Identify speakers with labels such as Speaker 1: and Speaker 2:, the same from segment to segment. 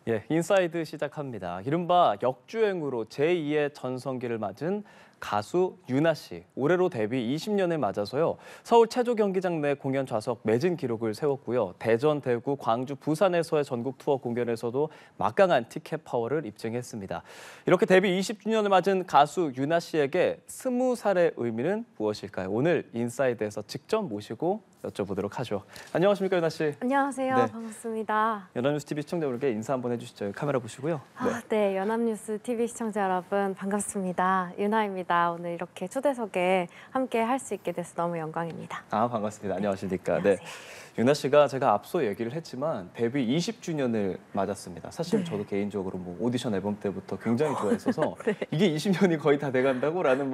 Speaker 1: 예, 인사이드 시작합니다. 이른바 역주행으로 제2의 전성기를 맞은 가수 유나 씨. 올해로 데뷔 20년을 맞아서요. 서울 체조 경기장 내 공연 좌석 매진 기록을 세웠고요. 대전, 대구, 광주, 부산에서의 전국 투어 공연에서도 막강한 티켓 파워를 입증했습니다. 이렇게 데뷔 20주년을 맞은 가수 유나 씨에게 20살의 의미는 무엇일까요? 오늘 인사이드에서 직접 모시고 여쭤보도록 하죠. 안녕하십니까, 유나 씨.
Speaker 2: 안녕하세요.
Speaker 1: 네.
Speaker 2: 반갑습니다.
Speaker 1: 연합뉴스 TV 시청자분께 인사 한번 해주시죠. 카메라 보시고요.
Speaker 2: 네, 연합뉴스 TV 시청자 여러분 반갑습니다. 유나입니다. 오늘 이렇게 초대석에 함께 할 수 있게 돼서 너무 영광입니다.
Speaker 1: 반갑습니다. 안녕하십니까. 네.
Speaker 2: 안녕하세요.
Speaker 1: 유나 씨가 제가 앞서 얘기를 했지만 데뷔 20주년을 맞았습니다. 사실
Speaker 2: 네.
Speaker 1: 저도 개인적으로 뭐 오디션 앨범 때부터 굉장히 좋아했어서
Speaker 2: 네.
Speaker 1: 이게 20년이 거의 다 돼간다고라는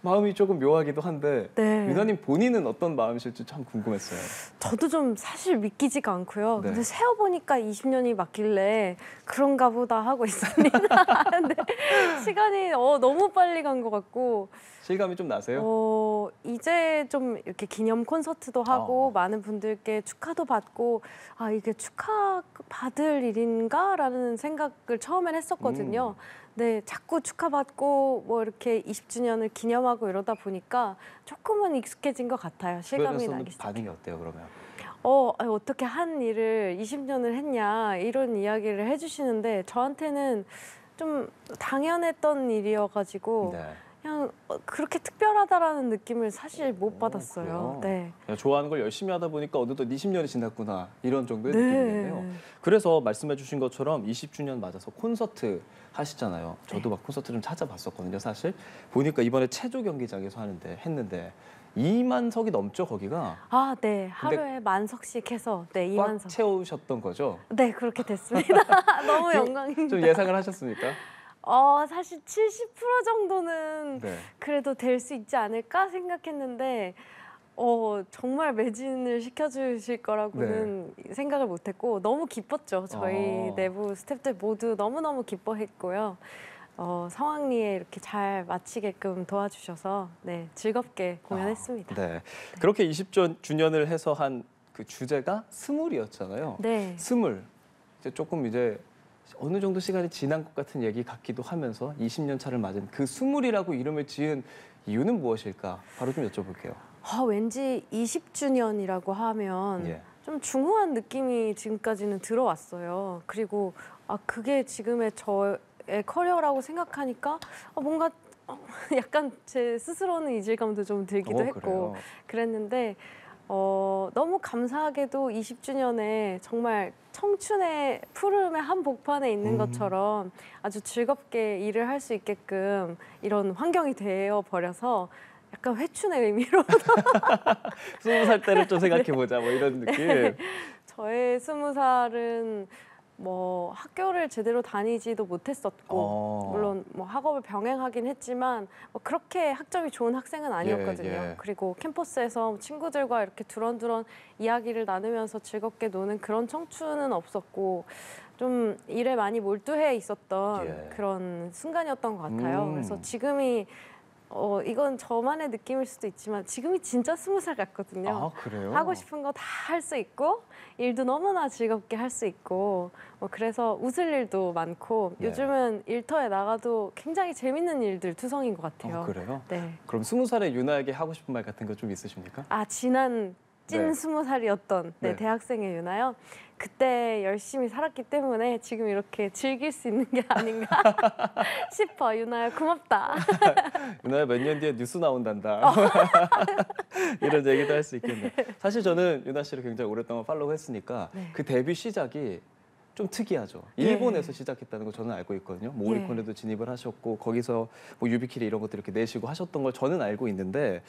Speaker 1: 마음이 조금 묘하기도 한데
Speaker 2: 네.
Speaker 1: 유나님 본인은 어떤 마음이실지 참 궁금했어요.
Speaker 2: 저도 좀 사실 믿기지가 않고요.
Speaker 1: 네.
Speaker 2: 근데 세어보니까 20년이 맞길래 그런가 보다 하고 있습니다. 근데 시간이 너무 빨리 간 것 같고
Speaker 1: 실감이 좀 나세요?
Speaker 2: 이제 좀 이렇게 기념 콘서트도 하고 많은 분들께 축하도 받고 이게 축하받을 일인가라는 생각을 처음엔 했었거든요. 네, 자꾸 축하받고 뭐 이렇게 20주년을 기념하고 이러다 보니까 조금은 익숙해진 것 같아요. 실감이
Speaker 1: 주변에서는
Speaker 2: 나기 시작해요.
Speaker 1: 반응이 어때요, 그러면?
Speaker 2: 어떻게 한 일을 20년을 했냐 이런 이야기를 해주시는데 저한테는 좀 당연했던 일이어가지고
Speaker 1: 네.
Speaker 2: 그냥 그렇게 특별하다라는 느낌을 사실 못 받았어요.
Speaker 1: 그래요?
Speaker 2: 네.
Speaker 1: 그냥 좋아하는 걸 열심히 하다 보니까 어느덧 20년이 지났구나 이런 정도의
Speaker 2: 네.
Speaker 1: 느낌이네요. 그래서 말씀해 주신 것처럼 20주년 맞아서 콘서트 하시잖아요. 저도 막 콘서트 좀 찾아봤었거든요. 사실 보니까 이번에 체조 경기장에서 했는데 2만 석이 넘죠, 거기가.
Speaker 2: 네. 하루에 만석씩 해서 네,
Speaker 1: 꽉
Speaker 2: 2만 석.
Speaker 1: 채우셨던 거죠?
Speaker 2: 네, 그렇게 됐습니다. 너무 영광입니다.
Speaker 1: 좀 예상을 하셨습니까?
Speaker 2: 사실 70% 정도는
Speaker 1: 네.
Speaker 2: 그래도 될 수 있지 않을까 생각했는데 정말 매진을 시켜주실 거라고는 생각을 못했고 너무 기뻤죠. 저희 내부 스태프들 모두 너무너무 기뻐했고요. 상황리에 이렇게 잘 마치게끔 도와주셔서 네, 즐겁게 공연했습니다.
Speaker 1: 네. 그렇게 20주년을 해서 한 그 주제가 스물이었잖아요.
Speaker 2: 네.
Speaker 1: 스물. 이제 어느 정도 시간이 지난 것 같은 얘기 같기도 하면서 20년 차를 맞은 그 스물이라고 이름을 지은 이유는 무엇일까? 바로 좀 여쭤볼게요.
Speaker 2: 왠지 20주년이라고 하면
Speaker 1: 예.
Speaker 2: 좀 중후한 느낌이 지금까지는 들어왔어요. 그리고 그게 지금의 저의 커리어라고 생각하니까 뭔가 약간 제 스스로는 이질감도 좀 들기도 했고
Speaker 1: 그래요?
Speaker 2: 그랬는데 너무 감사하게도 20주년에 정말 청춘의 푸름의 한복판에 있는 것처럼 아주 즐겁게 일을 할 수 있게끔 이런 환경이 되어 버려서 약간 회춘의 의미로
Speaker 1: 20살 때를 좀 생각해보자 뭐 이런 느낌.
Speaker 2: 네. 저의 20살은 뭐 학교를 제대로 다니지도 못했었고 물론 뭐 학업을 병행하긴 했지만 뭐 그렇게 학점이 좋은 학생은 아니었거든요.
Speaker 1: 예.
Speaker 2: 그리고 캠퍼스에서 친구들과 이렇게 두런두런 이야기를 나누면서 즐겁게 노는 그런 청춘은 없었고 좀 일에 많이 몰두해 있었던 그런 순간이었던 것 같아요. 그래서 지금이 이건 저만의 느낌일 수도 있지만 지금이 진짜 20살 같거든요.
Speaker 1: 그래요?
Speaker 2: 하고 싶은 거 다 할 수 있고 일도 너무나 즐겁게 할 수 있고 그래서 웃을 일도 많고 요즘은 일터에 나가도 굉장히 재밌는 일들 투성인 것 같아요.
Speaker 1: 그래요?
Speaker 2: 네.
Speaker 1: 그럼 20살의 유나에게 하고 싶은 말 같은 거 좀 있으십니까?
Speaker 2: 지난 찐
Speaker 1: 네.
Speaker 2: 20살이었던
Speaker 1: 네.
Speaker 2: 대학생의 유나요. 그때 열심히 살았기 때문에 지금 이렇게 즐길 수 있는 게 아닌가 싶어. 유나야 고맙다.
Speaker 1: 유나야 몇 년 뒤에 뉴스 나온단다. 이런 얘기도 할 수 있겠네요. 사실 저는 유나 씨를 굉장히 오랫동안 팔로우했으니까 그 데뷔 시작이 좀 특이하죠. 일본에서 시작했다는 거 저는 알고 있거든요. 뭐 오리콘에도 진입을 하셨고 거기서 뭐 유비키리 이런 것들 이렇게 내시고 하셨던 걸 저는 알고 있는데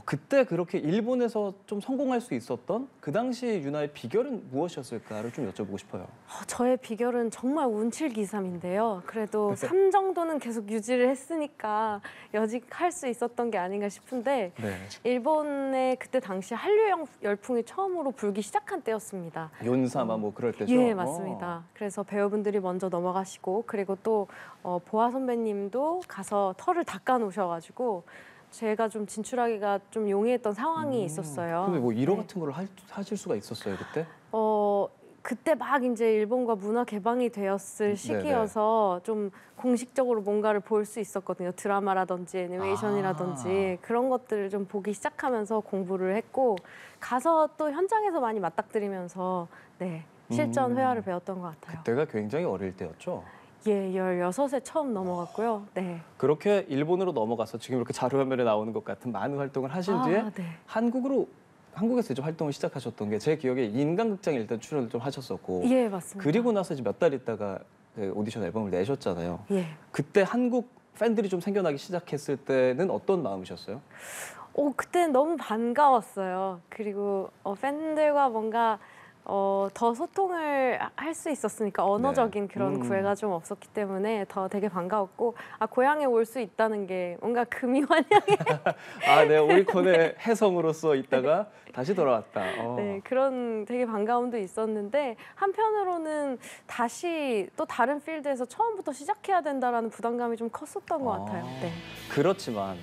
Speaker 1: 그때 그렇게 일본에서 좀 성공할 수 있었던 그 당시 유나의 비결은 무엇이었을까를 좀 여쭤보고 싶어요.
Speaker 2: 저의 비결은 정말 운칠기삼인데요. 그래도 3 정도는 계속 유지를 했으니까 여직할 수 있었던 게 아닌가 싶은데 일본의 그때 당시 한류 열풍이 처음으로 불기 시작한 때였습니다.
Speaker 1: 연사마 뭐 그럴 때죠?
Speaker 2: 예, 맞습니다. 그래서 배우분들이 먼저 넘어가시고 그리고 또 보아 선배님도 가서 털을 닦아 놓으셔가지고 제가 좀 진출하기가 좀 용이했던 상황이 있었어요.
Speaker 1: 근데 뭐 1호 같은 걸 하실 수가 있었어요 그때?
Speaker 2: 그때 막 이제 일본과 문화 개방이 되었을 시기여서 좀 공식적으로 뭔가를 볼 수 있었거든요. 드라마라든지 애니메이션이라든지 그런 것들을 좀 보기 시작하면서 공부를 했고 가서 또 현장에서 많이 맞닥뜨리면서 네, 실전 회화를 배웠던 것 같아요.
Speaker 1: 그때가 굉장히 어릴 때였죠?
Speaker 2: 예, 16에 처음 넘어갔고요. 네.
Speaker 1: 그렇게 일본으로 넘어가서 지금 이렇게 자료화면에 나오는 것 같은 많은 활동을 하신 뒤에
Speaker 2: 네.
Speaker 1: 한국에서 이제 활동을 시작하셨던 게 제 기억에 인간극장에 일단 출연을 좀 하셨었고
Speaker 2: 예, 맞습니다.
Speaker 1: 그리고 나서 이제 몇 달 있다가 그 오디션 앨범을 내셨잖아요.
Speaker 2: 예.
Speaker 1: 그때 한국 팬들이 좀 생겨나기 시작했을 때는 어떤 마음이셨어요?
Speaker 2: 그때는 너무 반가웠어요. 그리고 팬들과 뭔가 더 소통을 할 수 있었으니까 언어적인 그런 구애가 좀 없었기 때문에 더 되게 반가웠고 고향에 올 수 있다는 게 뭔가 금이환영의
Speaker 1: 네, 오리콘의 혜성으로서 있다가 다시 돌아왔다.
Speaker 2: 네, 그런 되게 반가움도 있었는데 한편으로는 다시 또 다른 필드에서 처음부터 시작해야 된다라는 부담감이 좀 컸었던 것 같아요. 네.
Speaker 1: 그렇지만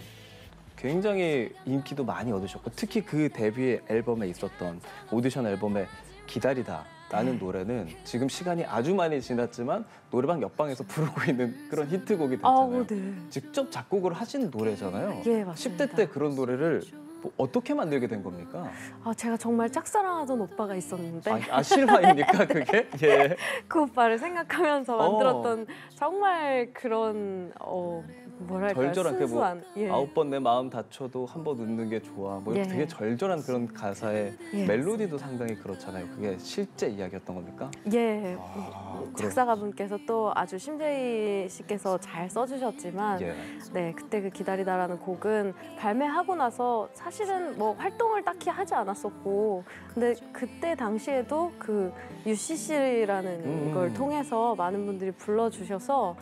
Speaker 1: 굉장히 인기도 많이 얻으셨고 특히 그 데뷔 앨범에 있었던 오디션 앨범에 기다리다라는 노래는 지금 시간이 아주 많이 지났지만 노래방 옆방에서 부르고 있는 그런 히트곡이 됐잖아요.
Speaker 2: 네.
Speaker 1: 직접 작곡을 하신 노래잖아요.
Speaker 2: 예, 맞습니다.
Speaker 1: 10대 때 그런 노래를 어떻게 만들게 된 겁니까?
Speaker 2: 제가 정말 짝사랑하던 오빠가 있었는데
Speaker 1: 실화입니까 그게? 예.
Speaker 2: 그 오빠를 생각하면서 만들었던 정말 그런 뭐랄까요?
Speaker 1: 절절한
Speaker 2: 순수한
Speaker 1: 그 9번 내 마음 다쳐도 한 번 웃는 게 좋아. 뭐 이렇게 되게 절절한 그런 가사의 멜로디도 상당히 그렇잖아요. 그게 실제 이야기였던 겁니까?
Speaker 2: 예. 작사가분께서 또 아주 심재희 씨께서 잘 써주셨지만 네, 그때 그 기다리다라는 곡은 발매하고 나서 사실은 뭐 활동을 딱히 하지 않았었고 근데 그때 당시에도 그 UCC라는 걸 통해서 많은 분들이 불러주셔서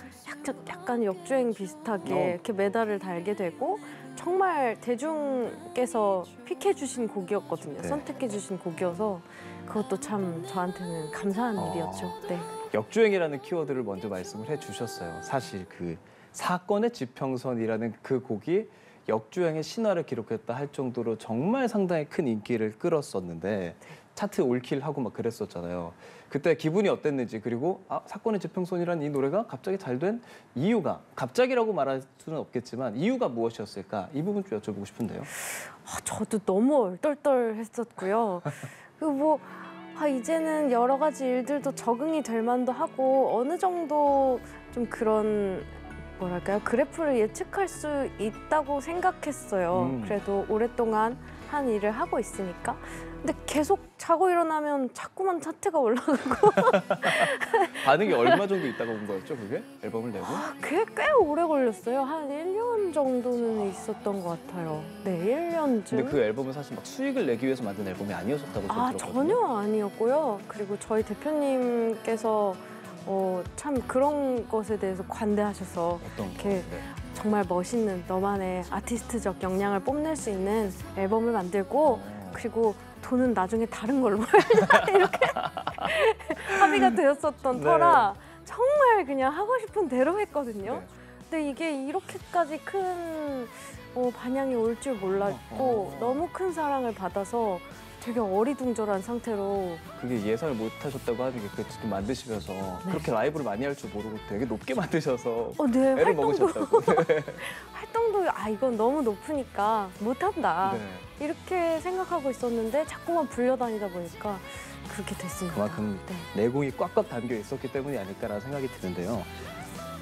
Speaker 2: 약간 역주행 비슷하게 이렇게 메달을 달게 되고 정말 대중께서 픽해 주신 곡이었거든요. 선택해 주신 곡이어서 그것도 참 저한테는 감사한 일이었죠. 네.
Speaker 1: 역주행이라는 키워드를 먼저 말씀을 해주셨어요. 사실 그 사건의 지평선이라는 그 곡이 역주행의 신화를 기록했다 할 정도로 정말 상당히 큰 인기를 끌었었는데 차트 올킬하고 막 그랬었잖아요. 그때 기분이 어땠는지 그리고 사건의 지평선이라는 이 노래가 갑자기 잘 된 이유가 갑자기라고 말할 수는 없겠지만 이유가 무엇이었을까? 이 부분 좀 여쭤보고 싶은데요.
Speaker 2: 저도 너무 얼떨떨했었고요. 그리고 뭐 이제는 여러 가지 일들도 적응이 될 만도 하고 어느 정도 좀 그런 뭐랄까요? 그래프를 예측할 수 있다고 생각했어요. 그래도 오랫동안 한 일을 하고 있으니까. 근데 계속 자고 일어나면 자꾸만 차트가 올라가고.
Speaker 1: 반응이 얼마 정도 있다가 온 거였죠, 그게? 앨범을 내고?
Speaker 2: 그게 꽤 오래 걸렸어요. 한 1년 정도는 있었던 것 같아요. 네, 1년쯤.
Speaker 1: 근데 그 앨범은 사실 막 수익을 내기 위해서 만든 앨범이 아니었었다고 들었거든요.
Speaker 2: 전혀 아니었고요. 그리고 저희 대표님께서 참 그런 것에 대해서 관대하셔서
Speaker 1: 어떤
Speaker 2: 이렇게 정말 멋있는 너만의 아티스트적 역량을 뽐낼 수 있는 앨범을 만들고 그리고 돈은 나중에 다른 걸로 벌자 이렇게 합의가 되었었던 터라 정말 그냥 하고 싶은 대로 했거든요. 근데 이게 이렇게까지 큰 반향이 올 줄 몰랐고 너무 큰 사랑을 받아서 되게 어리둥절한 상태로
Speaker 1: 그게 예상을 못 하셨다고 하는 게 지금 만드시면서 그렇게 라이브를 많이 할 줄 모르고 되게 높게 만드셔서
Speaker 2: 네,
Speaker 1: 애를 먹으셨다고.
Speaker 2: 활동도 이건 너무 높으니까 못한다 이렇게 생각하고 있었는데 자꾸만 불려다니다 보니까 그렇게 됐습니다.
Speaker 1: 그만큼 내공이 꽉꽉 담겨 있었기 때문이 아닐까라는 생각이 드는데요.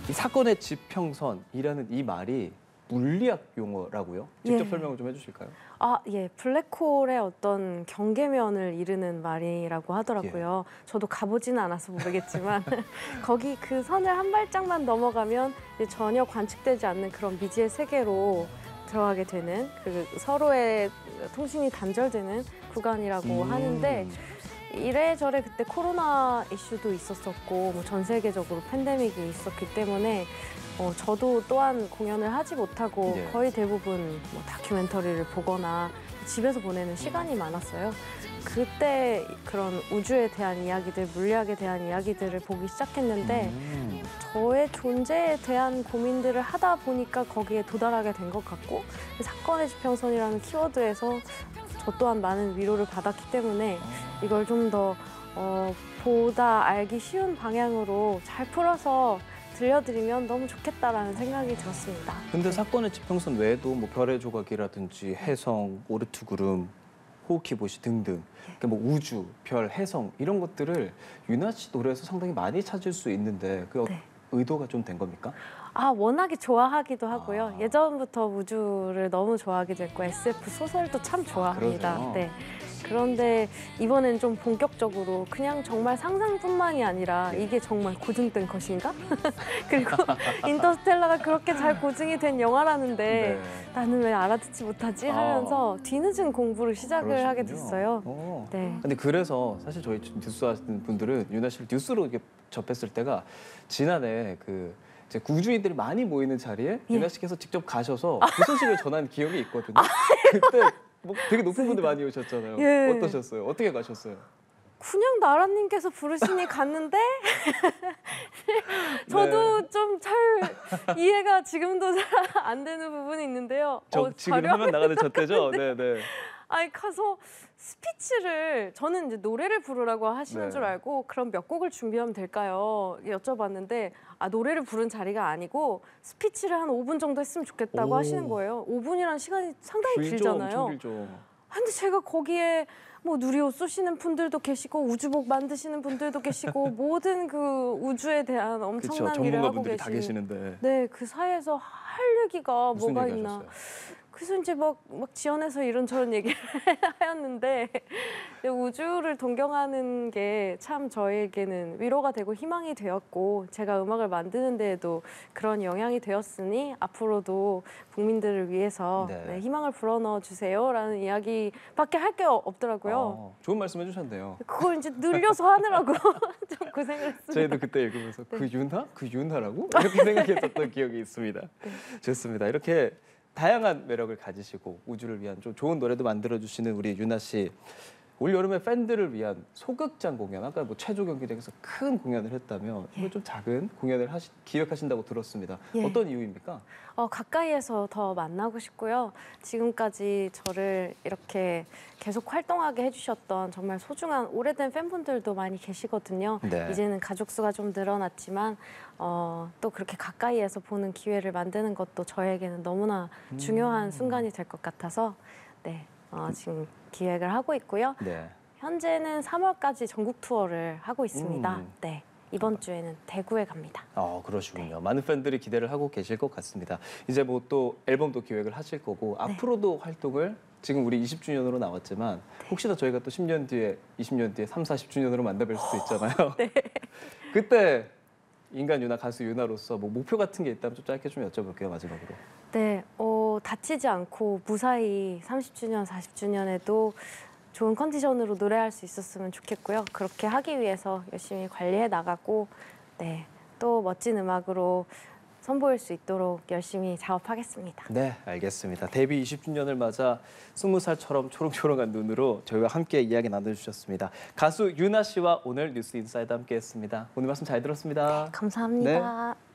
Speaker 1: 이 사건의 지평선이라는 이 말이 물리학 용어라고요? 직접 설명을 좀 해주실까요?
Speaker 2: 예. 블랙홀의 어떤 경계면을 이르는 말이라고 하더라고요. 저도 가보지는 않아서 모르겠지만 거기 그 선을 한 발짝만 넘어가면 이제 전혀 관측되지 않는 그런 미지의 세계로 들어가게 되는 그 서로의 통신이 단절되는 구간이라고 하는데 이래저래 그때 코로나 이슈도 있었었고 뭐 전 세계적으로 팬데믹이 있었기 때문에 저도 또한 공연을 하지 못하고 거의 대부분 뭐 다큐멘터리를 보거나 집에서 보내는 시간이 많았어요. 그때 그런 우주에 대한 이야기들, 물리학에 대한 이야기들을 보기 시작했는데 저의 존재에 대한 고민들을 하다 보니까 거기에 도달하게 된 것 같고 사건의 지평선이라는 키워드에서 저 또한 많은 위로를 받았기 때문에 이걸 좀 더 보다 알기 쉬운 방향으로 잘 풀어서 들려드리면 너무 좋겠다라는 생각이 들었습니다.
Speaker 1: 근데 사건의 지평선 외에도 뭐 별의 조각이라든지 해성, 오르투구름, 호우키보시 등등 그러니까 뭐 우주, 별, 해성 이런 것들을 유나 씨 노래에서 상당히 많이 찾을 수 있는데 그
Speaker 2: 네.
Speaker 1: 의도가 좀 된 겁니까?
Speaker 2: 워낙에 좋아하기도 하고요.
Speaker 1: 아.
Speaker 2: 예전부터 우주를 너무 좋아하게 됐고 SF 소설도 참 좋아합니다.
Speaker 1: 그러죠.
Speaker 2: 네. 그런데 이번엔 좀 본격적으로 그냥 정말 상상뿐만이 아니라
Speaker 1: 네.
Speaker 2: 이게 정말 고증된 것인가? 그리고 인터스텔라가 그렇게 잘 고증이 된 영화라는데
Speaker 1: 네.
Speaker 2: 나는 왜 알아듣지 못하지? 하면서 뒤늦은 공부를 시작을 하게 됐어요. 네.
Speaker 1: 근데 그래서 사실 저희 뉴스 하시는 분들은 유나 씨를 뉴스로 이렇게 접했을 때가 지난해 그 이제 우주인들이 많이 모이는 자리에
Speaker 2: 예.
Speaker 1: 유나 씨께서 직접 가셔서 그 소식을 전한 기억이 있거든요. 그때 뭐 되게 높은 분들 많이 오셨잖아요.
Speaker 2: 예.
Speaker 1: 어떠셨어요? 어떻게 가셨어요?
Speaker 2: 그냥 나라님께서 부르시니 갔는데 저도 좀 잘 이해가 지금도 잘 안 되는 부분이 있는데요.
Speaker 1: 저 지금 화면 나가는 저 때죠? 네네.
Speaker 2: 아니 가서 스피치를 저는 이제 노래를 부르라고 하시는
Speaker 1: 네.
Speaker 2: 줄 알고 그럼 몇 곡을 준비하면 될까요? 여쭤봤는데 노래를 부른 자리가 아니고 스피치를 한 5분 정도 했으면 좋겠다고
Speaker 1: 오.
Speaker 2: 하시는 거예요. 5분이라는 시간이 상당히
Speaker 1: 길죠,
Speaker 2: 길잖아요.
Speaker 1: 엄청 길죠.
Speaker 2: 근데 제가 거기에 뭐 누리옷 쏘시는 분들도 계시고 우주복 만드시는 분들도 계시고 모든 그 우주에 대한
Speaker 1: 그렇죠.
Speaker 2: 엄청난 일을 하고
Speaker 1: 전문가분들이 다
Speaker 2: 계신
Speaker 1: 계시는데
Speaker 2: 네, 그 사이에서 할 얘기가
Speaker 1: 무슨
Speaker 2: 뭐가
Speaker 1: 얘기
Speaker 2: 있나.
Speaker 1: 하셨어요?
Speaker 2: 그래서 이제 막 지원해서 이런저런 얘기를 하였는데 우주를 동경하는 게 참 저에게는 위로가 되고 희망이 되었고 제가 음악을 만드는 데에도 그런 영향이 되었으니 앞으로도 국민들을 위해서
Speaker 1: 네.
Speaker 2: 네, 희망을 불어넣어 주세요라는 이야기밖에 할 게 없더라고요.
Speaker 1: 좋은 말씀 해주셨네요.
Speaker 2: 그걸 이제 늘려서 하느라고 좀 고생을 했습니다.
Speaker 1: 저희도 그때 읽으면서
Speaker 2: 네.
Speaker 1: 그 윤하? 그 윤하라고? 이렇게 생각했었던 기억이 있습니다.
Speaker 2: 네.
Speaker 1: 좋습니다. 이렇게 다양한 매력을 가지시고 우주를 위한 좀 좋은 노래도 만들어주시는 우리 유나 씨. 올 여름에 팬들을 위한 소극장 공연, 아까 뭐 체조 경기장에서 큰 공연을 했다면 이거 좀 작은 공연을 기획하신다고 들었습니다.
Speaker 2: 예.
Speaker 1: 어떤 이유입니까?
Speaker 2: 가까이에서 더 만나고 싶고요. 지금까지 저를 이렇게 계속 활동하게 해주셨던 정말 소중한 오래된 팬분들도 많이 계시거든요.
Speaker 1: 네.
Speaker 2: 이제는 가족 수가 좀 늘어났지만 또 그렇게 가까이에서 보는 기회를 만드는 것도 저에게는 너무나 중요한 순간이 될 것 같아서 네, 지금 기획을 하고 있고요.
Speaker 1: 네.
Speaker 2: 현재는 3월까지 전국 투어를 하고 있습니다.
Speaker 1: 음.
Speaker 2: 네, 이번 주에는 대구에 갑니다.
Speaker 1: 그러시군요. 많은 팬들이 기대를 하고 계실 것 같습니다. 이제 뭐 또 앨범도 기획을 하실 거고 앞으로도 활동을 지금 우리 20주년으로 나왔지만 혹시나 저희가 또 10년 뒤에, 20년 뒤에 3, 40주년으로 만나뵐 수도 있잖아요.
Speaker 2: 네.
Speaker 1: 그때 인간 유나, 가수 유나로서 뭐 목표 같은 게 있다면 좀 짧게 좀 여쭤볼게요, 마지막으로.
Speaker 2: 네, 다치지 않고 무사히 30주년, 40주년에도 좋은 컨디션으로 노래할 수 있었으면 좋겠고요. 그렇게 하기 위해서 열심히 관리해 나가고 네, 또 멋진 음악으로 선보일 수 있도록 열심히 작업하겠습니다.
Speaker 1: 네, 알겠습니다. 데뷔 20주년을 맞아 20살처럼 초롱초롱한 눈으로 저희와 함께 이야기 나눠주셨습니다. 가수 유나 씨와 오늘 뉴스 인사이드 함께했습니다. 오늘 말씀 잘 들었습니다.
Speaker 2: 감사합니다.
Speaker 1: 네.